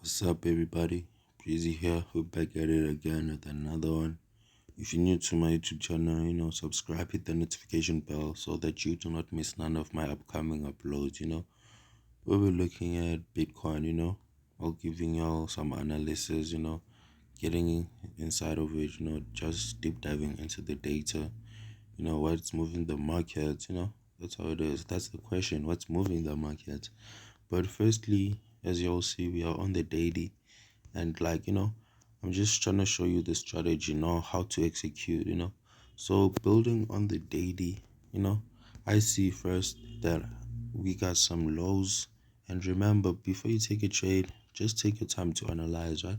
What's up, everybody? Breezy here. We're back at it again with another one. If you're new to my YouTube channel, subscribe, hit the notification bell so that you do not miss none of my upcoming uploads. We'll be looking at Bitcoin, while giving y'all some analysis, getting inside of it, just deep diving into the data, what's moving the market, that's how it is. That's the question. What's moving the market? But firstly, as you all see, we are on the daily, and I'm just trying to show you the strategy, how to execute. So building on the daily, you know I see first that we got some lows. And remember, before you take a trade, just take your time to analyze, right?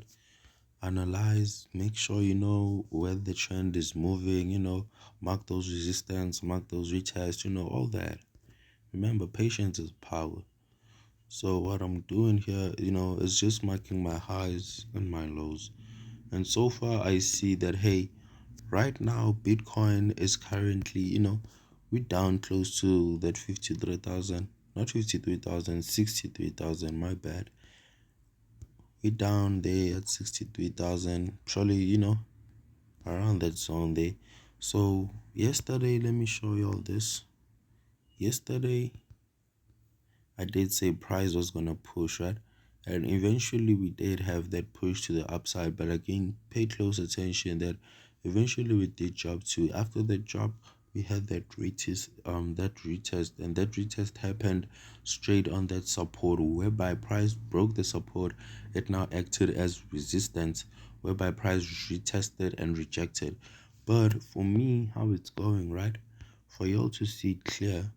Analyze, make sure you know where the trend is moving, mark those resistance, mark those retests, all that. Remember, patience is power. So what I'm doing here, is just marking my highs and my lows. And so far I see that, hey, right now Bitcoin is currently, we're down close to that 53,000, not 53,000, 63,000. My bad. We're down there at 63,000, probably, around that zone there. So yesterday, let me show you all this. Yesterday I did say price was gonna push, right? And eventually we did have that push to the upside, but again, pay close attention that eventually we did drop too. After that drop, we had that retest, and that retest happened straight on that support, whereby price broke the support. It now acted as resistance, whereby price retested and rejected. But for me, how it's going, right? For y'all to see clear,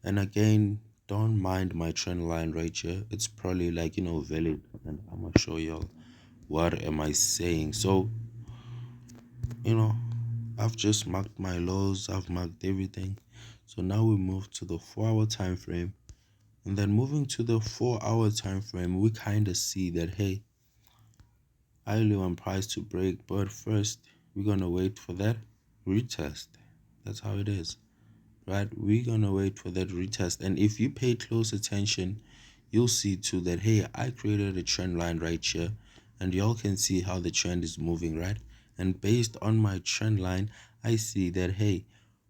and again, don't mind my trend line right here. It's probably like, valid. And I'm gonna show y'all what am I saying. So, you know, I've just marked my lows, I've marked everything. So now we move to the 4 hour time frame. And then moving to the 4 hour time frame, we kind of see that, hey, I really want price to break, but first we're gonna wait for that retest. That's how it is. Right, we're gonna wait for that retest. And if you pay close attention, you'll see too that, hey, I created a trend line right here, and y'all can see how the trend is moving, right? And based on my trend line, I see that, hey,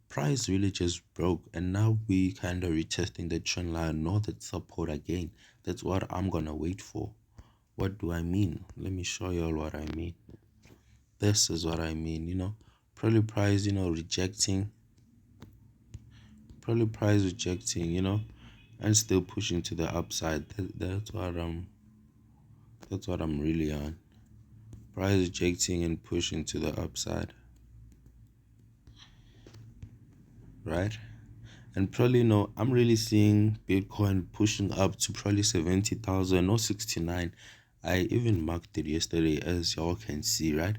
price really just broke, and now we kind of retesting the trend line, not that support again. That's what I'm gonna wait for. What do I mean? Let me show y'all what I mean. This is what I mean. Probably price, rejecting, and still pushing to the upside. That's what I'm really on. Price rejecting and pushing to the upside, right? And probably, I'm really seeing Bitcoin pushing up to probably 70,000 or 69. I even marked it yesterday, as y'all can see, right?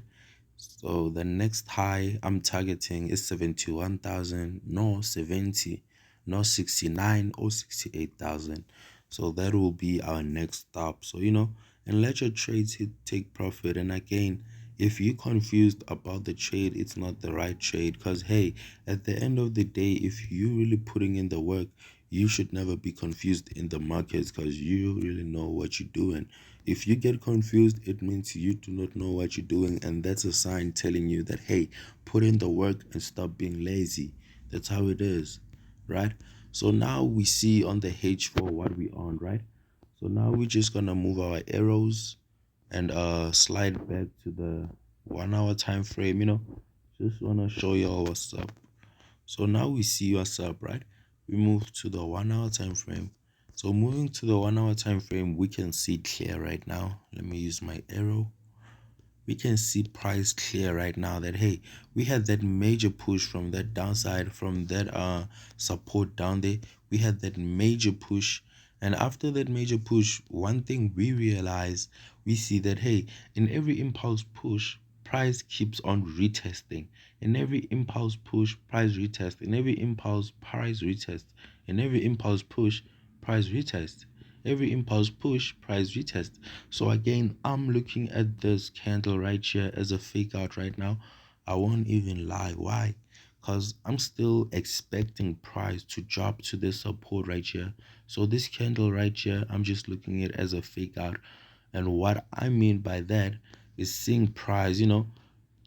So the next high I'm targeting is 71,000, no 70, no 69 or 68,000. So that will be our next stop. So, and let your trades take profit. And again, if you're confused about the trade, it's not the right trade. Because, hey, at the end of the day, if you're really putting in the work, you should never be confused in the markets, because you really know what you're doing. If you get confused, it means you do not know what you're doing, and that's a sign telling you that, hey, put in the work and stop being lazy. That's how it is, right? So now we see on the H4 what we on, right? So now we're just gonna move our arrows and slide back to the 1 hour time frame. Just wanna show y'all what's up. So now we see what's up, right? We move to the 1 hour time frame. So moving to the 1 hour time frame, we can see clear right now. Let me use my arrow. We can see price clear right now that, hey, we had that major push from that downside, from that support down there. We had that major push, and after that major push, one thing we realize, we see that, hey, in every impulse push, price keeps on retesting. In every impulse push, price retest. In every impulse, price retest. In every impulse push, price retest. Every impulse push, price retest. So again, I'm looking at this candle right here as a fake out right now. I won't even lie. Why? Because I'm still expecting price to drop to this support right here. So this candle right here, I'm just looking at it as a fake out. And what I mean by that is seeing price,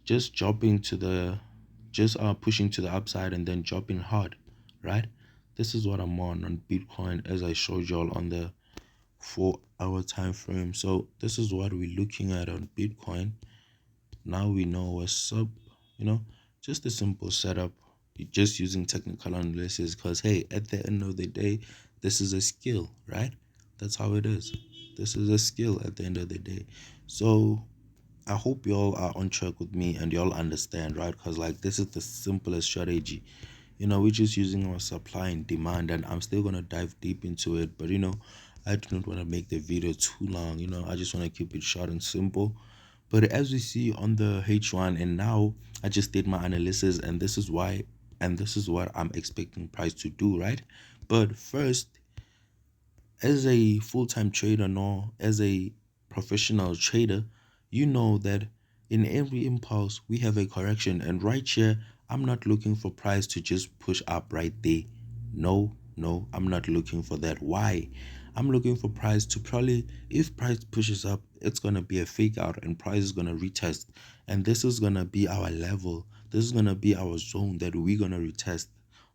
just dropping to the just pushing to the upside and then dropping hard, right? This is what I'm on Bitcoin, as I showed y'all on the 4 hour time frame. So this is what we're looking at on Bitcoin. Now we know what's up, you know, just a simple setup. You're just using technical analysis because, hey, at the end of the day, this is a skill, right? That's how it is. This is a skill at the end of the day. So I hope y'all are on track with me and y'all understand, right? Because, like, this is the simplest strategy. We're just using our supply and demand, and I'm still going to dive deep into it. But, I do not want to make the video too long. I just want to keep it short and simple. But as we see on the H1, and now I just did my analysis, and this is why, and this is what I'm expecting price to do, right? But first, as a full-time trader, nor as a professional trader, you know that in every impulse we have a correction, and right here I'm not looking for price to just push up right there. No, I'm not looking for that. Why? I'm looking for price to probably, if price pushes up, it's gonna be a fake out and price is gonna retest, and this is gonna be our level. This is gonna be our zone that we're gonna retest,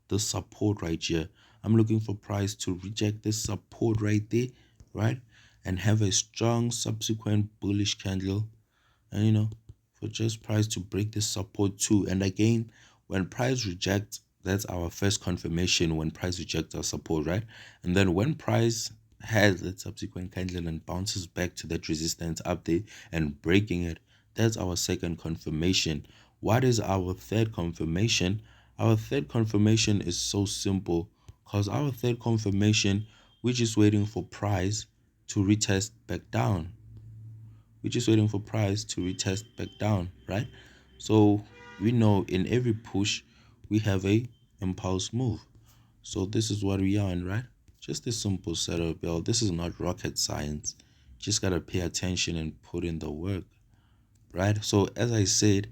the support right here. I'm looking for price to reject this support right there, right? And have a strong subsequent bullish candle. And for just price to break this support too. And again, when price rejects, that's our first confirmation when price rejects our support, right? And then when price has that subsequent candle and bounces back to that resistance up there and breaking it, that's our second confirmation. What is our third confirmation? Our third confirmation is so simple, because our third confirmation, we're just waiting for price to retest back down. We're just waiting for price to retest back down, right? So we know in every push we have a impulse move. So this is what we are in, right? Just a simple setup, y'all. This is not rocket science. Just gotta pay attention and put in the work, right? So as I said,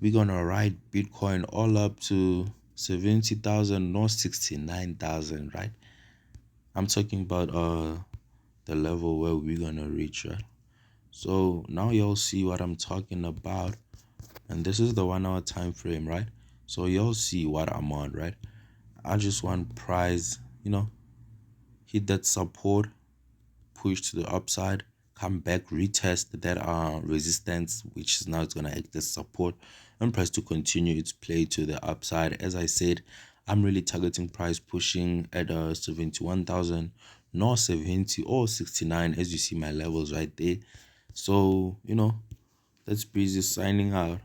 we're gonna ride Bitcoin all up to 70,000, not 69,000, right? I'm talking about the level where we're gonna reach, right? So now y'all see what I'm talking about, and this is the 1 hour time frame, right? So y'all see what I'm on, right? I just want price, hit that support, push to the upside, come back, retest that resistance, which is now it's gonna act as support, and price to continue its play to the upside. As I said, I'm really targeting price pushing at 71,000, not 70 or 69, as you see my levels right there. So that's Breezy signing out.